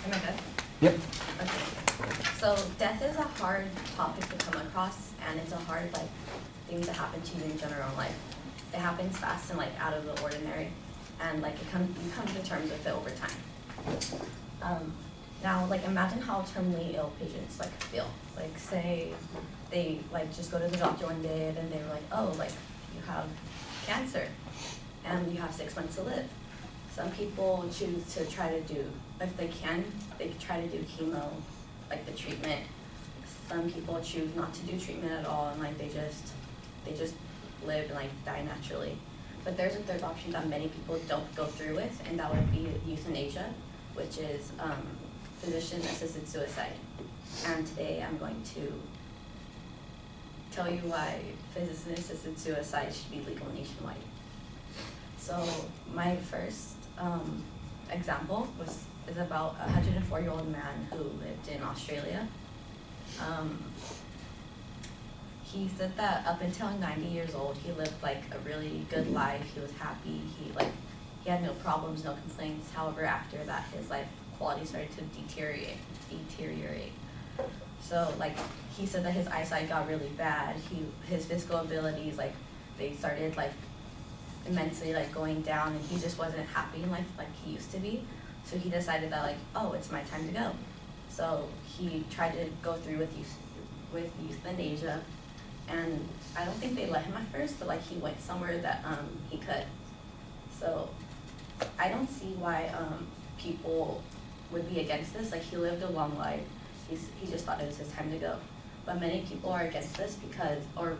Am I good? Yep. Okay. So death is a hard topic to come across, and it's a hard thing to happen to you in general in life. It happens fast and out of the ordinary, and you come to terms with it over time. Now imagine how terminally ill patients feel. Say they just go to the doctor one day and they were like, oh, you have cancer and you have 6 months to live. Some people choose to try to do, if they can, they try to do chemo, the treatment. Some people choose not to do treatment at all, and they just live and die naturally. But there's a third option that many people don't go through with, and that would be euthanasia, which is physician-assisted suicide. And today I'm going to tell you why physician-assisted suicide should be legal nationwide. So my first example is about a 104-year-old man who lived in Australia. He said that up until 90 years old, he lived a really good life. He was happy. He had no problems, no complaints. However, after that, his life quality started to deteriorate. So he said that his eyesight got really bad. His physical abilities they started immensely going down, and he just wasn't happy in life like he used to be. So he decided that oh, it's my time to go. So he tried to go through with euthanasia, and I don't think they let him at first, but he went somewhere that he could. So I don't see why people would be against this. He lived a long life. He just thought it was his time to go. But many people are against this because, or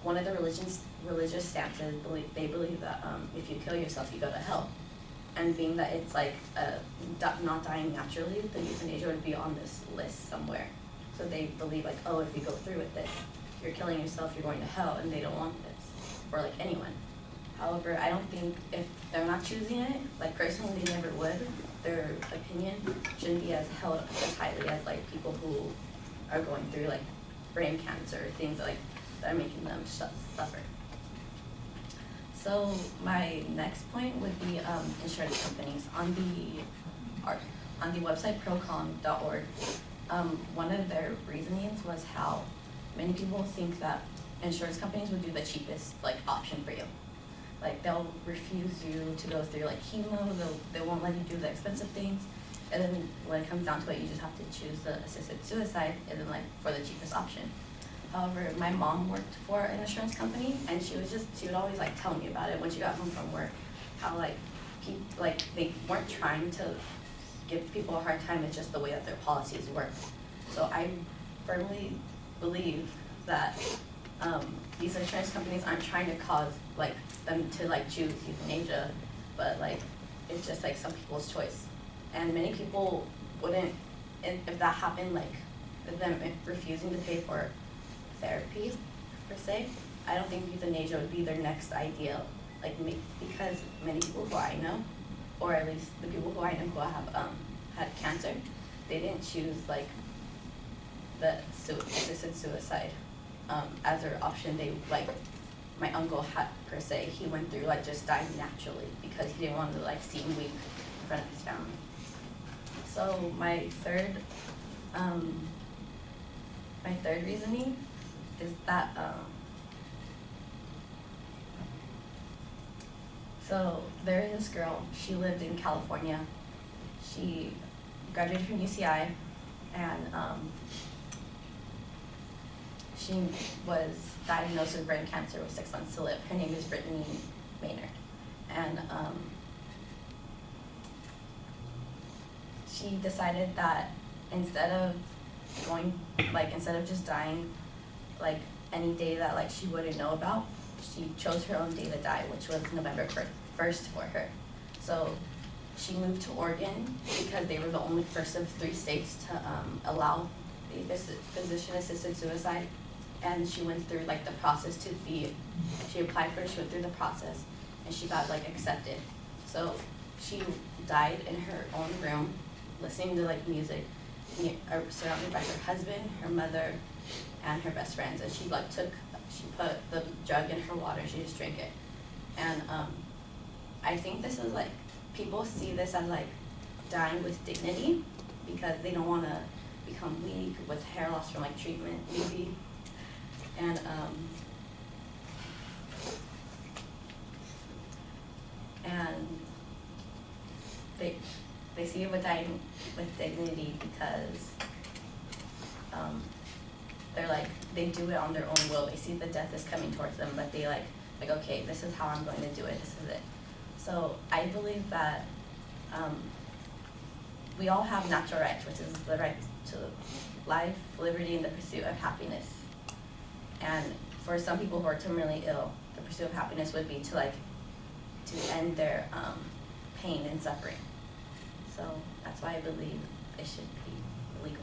one of the religious stances, they believe that if you kill yourself, you go to hell. And being that it's not dying naturally, the euthanasia would be on this list somewhere. So they believe oh, if you go through with this, you're killing yourself, you're going to hell, and they don't want this for anyone. However, I don't think if they're not choosing it, personally they never would, their opinion shouldn't be as held as highly as people who are going through brain cancer, things that are making them suffer. So my next point would be insurance companies. On the website procon.org, one of their reasonings was how many people think that insurance companies would do the cheapest option for you. They'll refuse you to go through chemo, they won't let you do the expensive things, and then when it comes down to it, you just have to choose the assisted suicide and then for the cheapest option. However, my mom worked for an insurance company, and she would always tell me about it when she got home from work, how they weren't trying to give people a hard time, it's just the way that their policies work. So I firmly believe that these insurance companies aren't trying to cause them to choose euthanasia, but it's just some people's choice. And many people wouldn't, if that happened, with them refusing to pay for therapy per se, I don't think euthanasia would be their next ideal. Because many people who I know, or at least the people who I know who have had cancer, they didn't choose the assisted suicide as their option. They my uncle had per se, he went through just dying naturally because he didn't want to seem weak in front of his family. So my third reasoning is that so there is this girl, she lived in California. She graduated from UCI, and she was diagnosed with brain cancer with 6 months to live. Her name is Brittany Maynard. And she decided that instead of just dying any day that she wouldn't know about, she chose her own day to die, which was November 1st for her. So she moved to Oregon because they were the only first of 3 states to allow the physician-assisted suicide. And she went through the process she applied for it, she went through the process, and she got accepted. So she died in her own room, listening to music, surrounded by her husband, her mother, and her best friends. And she put the drug in her water, and she just drank it. And I think this is people see this as dying with dignity, because they don't want to become weak with hair loss from like treatment, maybe. And they see it with dignity because they're like, they do it on their own will. They see the death is coming towards them, but they like okay, this is how I'm going to do it. This is it. So I believe that we all have natural rights, which is the right to life, liberty, and the pursuit of happiness. And for some people who are terminally ill, the pursuit of happiness would be to end their pain and suffering. So that's why I believe it should be legal.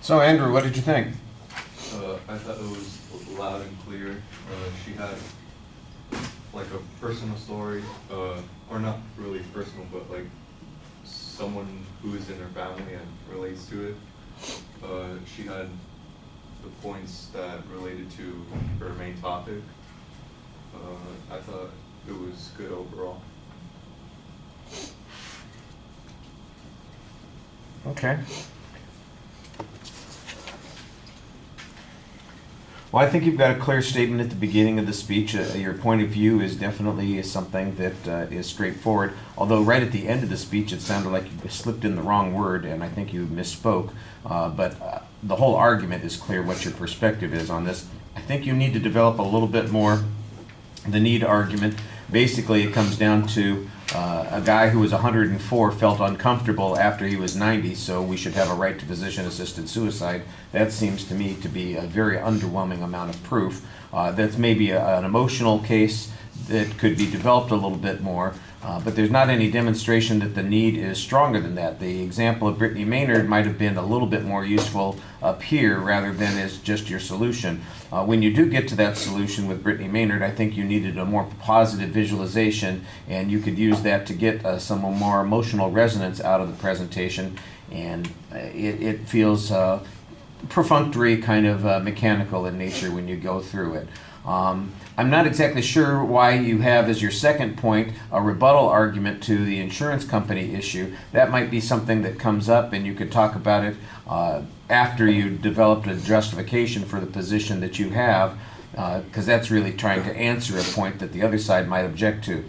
So Andrew, what did you think? I thought it was loud and clear. She had like a personal story, or not really personal, but like someone who is in her family and relates to it. She had the points that related to her main topic. I thought it was good overall. Okay. Well, I think you've got a clear statement at the beginning of the speech. Your point of view is definitely something that is straightforward. Although right at the end of the speech, it sounded like you slipped in the wrong word, and I think you misspoke. But the whole argument is clear what your perspective is on this. I think you need to develop a little bit more the need argument. Basically, it comes down to a guy who was 104 felt uncomfortable after he was 90, so we should have a right to physician-assisted suicide. That seems to me to be a very underwhelming amount of proof. That's maybe an emotional case that could be developed a little bit more, but there's not any demonstration that the need is stronger than that. The example of Brittany Maynard might have been a little bit more useful up here rather than as just your solution. When you do get to that solution with Brittany Maynard, I think you needed a more positive visualization, and you could use that to get some more emotional resonance out of the presentation, and it feels perfunctory, kind of mechanical in nature when you go through it. I'm not exactly sure why you have as your second point a rebuttal argument to the insurance company issue. That might be something that comes up and you could talk about it after you developed a justification for the position that you have, because that's really trying to answer a point that the other side might object to.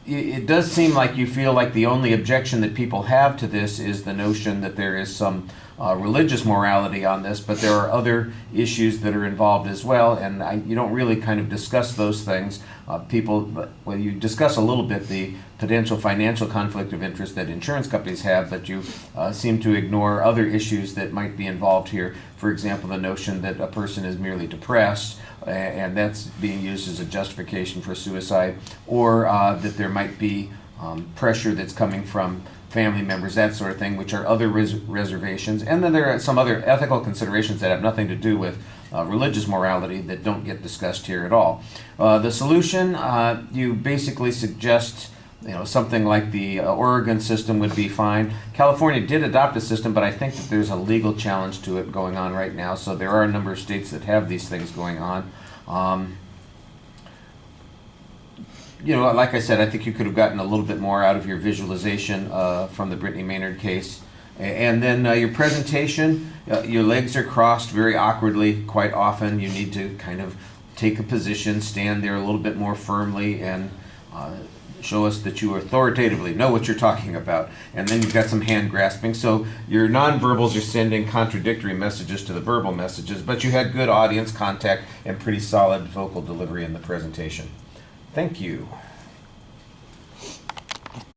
It does seem like you feel like the only objection that people have to this is the notion that there is some religious morality on this, but there are other issues that are involved as well, and you don't really kind of discuss those things. You discuss a little bit the potential financial conflict of interest that insurance companies have, but you seem to ignore other issues that might be involved here. For example, the notion that a person is merely depressed, and that's being used as a justification for suicide, or that there might be pressure that's coming from family members, that sort of thing, which are other reservations. And then there are some other ethical considerations that have nothing to do with religious morality that don't get discussed here at all. The solution, you basically suggest something like the Oregon system would be fine. California did adopt a system, but I think that there's a legal challenge to it going on right now, so there are a number of states that have these things going on. you know, like I said, I think you could have gotten a little bit more out of your visualization from the Brittany Maynard case. And then your presentation, your legs are crossed very awkwardly quite often. You need to kind of take a position, stand there a little bit more firmly, and show us that you authoritatively know what you're talking about. And then you've got some hand grasping. So your nonverbals are sending contradictory messages to the verbal messages, but you had good audience contact and pretty solid vocal delivery in the presentation. Thank you.